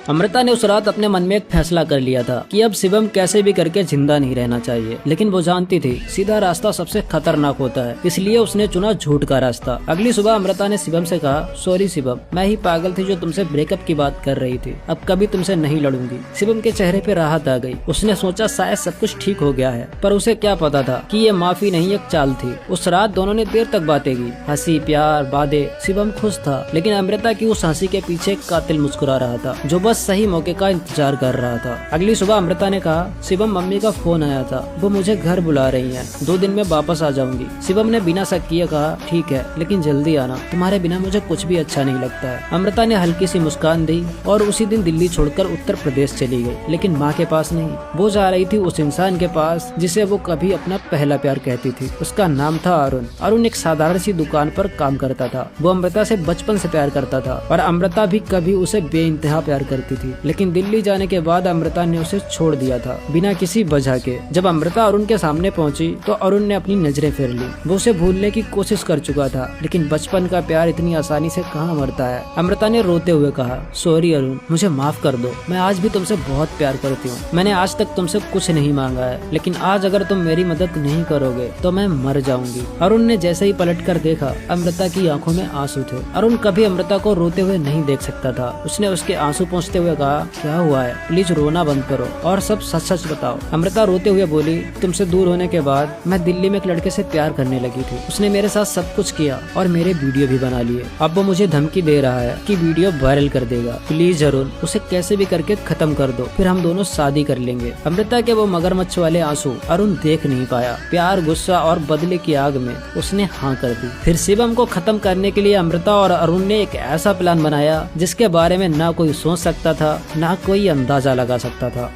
अमृता ने उस रात अपने मन में एक फैसला कर लिया था कि अब शिवम कैसे भी करके जिंदा नहीं रहना चाहिए, लेकिन वो जानती थी सीधा रास्ता सबसे खतरनाक होता है, इसलिए उसने चुना झूठ का रास्ता। अगली सुबह अमृता ने शिवम से कहा, सॉरी शिवम, मैं ही पागल थी जो तुमसे ब्रेकअप की बात कर रही थी, अब कभी तुमसे नहीं लड़ूंगी। शिवम के चेहरे पे राहत आ गई। उसने सोचा शायद सब कुछ ठीक हो गया है, पर उसे क्या पता था कि ये माफी नहीं एक चाल थी। उस रात दोनों ने देर तक बातें की, हंसी, प्यार, वादे। शिवम खुश था, लेकिन अमृता की उस हंसी के पीछे एक कातिल मुस्कुरा रहा था जो बस सही मौके का इंतजार कर रहा था। अगली सुबह अमृता ने कहा, शिवम, मम्मी का फोन आया था, वो मुझे घर बुला रही हैं, 2 दिन में वापस आ जाऊंगी। शिवम ने बिना शक किए कहा, ठीक है, लेकिन जल्दी आना, तुम्हारे बिना मुझे कुछ भी अच्छा नहीं लगता है। अमृता ने हल्की सी मुस्कान दी और उसी दिन दिल्ली छोड़कर उत्तर प्रदेश चली गई, लेकिन माँ के पास नहीं। वो जा रही थी उस इंसान के पास जिसे वो कभी अपना पहला प्यार कहती थी। उसका नाम था अरुण। अरुण एक साधारण सी दुकान पर काम करता था। वो अमृता से बचपन से प्यार करता था और अमृता भी कभी उसे बेइंतहा प्यार करती थी, लेकिन दिल्ली जाने के बाद अमृता ने उसे छोड़ दिया था बिना किसी वजह के। जब अमृता अरुण के सामने पहुंची तो अरुण ने अपनी नजरें फेर ली। वो उसे भूलने की कोशिश कर चुका था, लेकिन बचपन का प्यार इतनी आसानी से कहाँ मरता है। अमृता ने रोते हुए कहा, सॉरी अरुण, मुझे माफ कर दो, मैं आज भी तुमसे बहुत प्यार करती हूँ। मैंने आज तक तुमसे कुछ नहीं मांगा है, लेकिन आज अगर तुम मेरी मदद नहीं करोगे तो मैं मर जाऊंगी। अरुण ने जैसे ही पलट कर देखा, अमृता की आंखों में आंसू थे। अरुण कभी अमृता को रोते हुए नहीं देख सकता था। उसने उसके आंसू पोंछते हुए कहा, क्या हुआ है, प्लीज रोना बंद करो और सब सच सच बताओ। अमृता रोते हुए बोली, तुमसे दूर होने के बाद मैं दिल्ली में एक लड़के से प्यार करने लगी थी। उसने मेरे साथ सब कुछ किया और मेरे वीडियो भी बना लिए। अब वो मुझे धमकी दे रहा है कि वीडियो वायरल कर देगा। प्लीज अरुण, उसे कैसे भी करके खत्म कर दो, फिर हम दोनों शादी कर लेंगे। अमृता के वो मगरमच्छ वाले आंसू अरुण देख नहीं पाया। प्यार, गुस्सा और बदले की आग में उसने हाँ कर दी। फिर शिवम को खत्म करने के लिए अमृता और अरुण ने एक ऐसा प्लान बनाया जिसके बारे में ना कोई सोच सकता था, ना कोई अंदाजा लगा सकता था।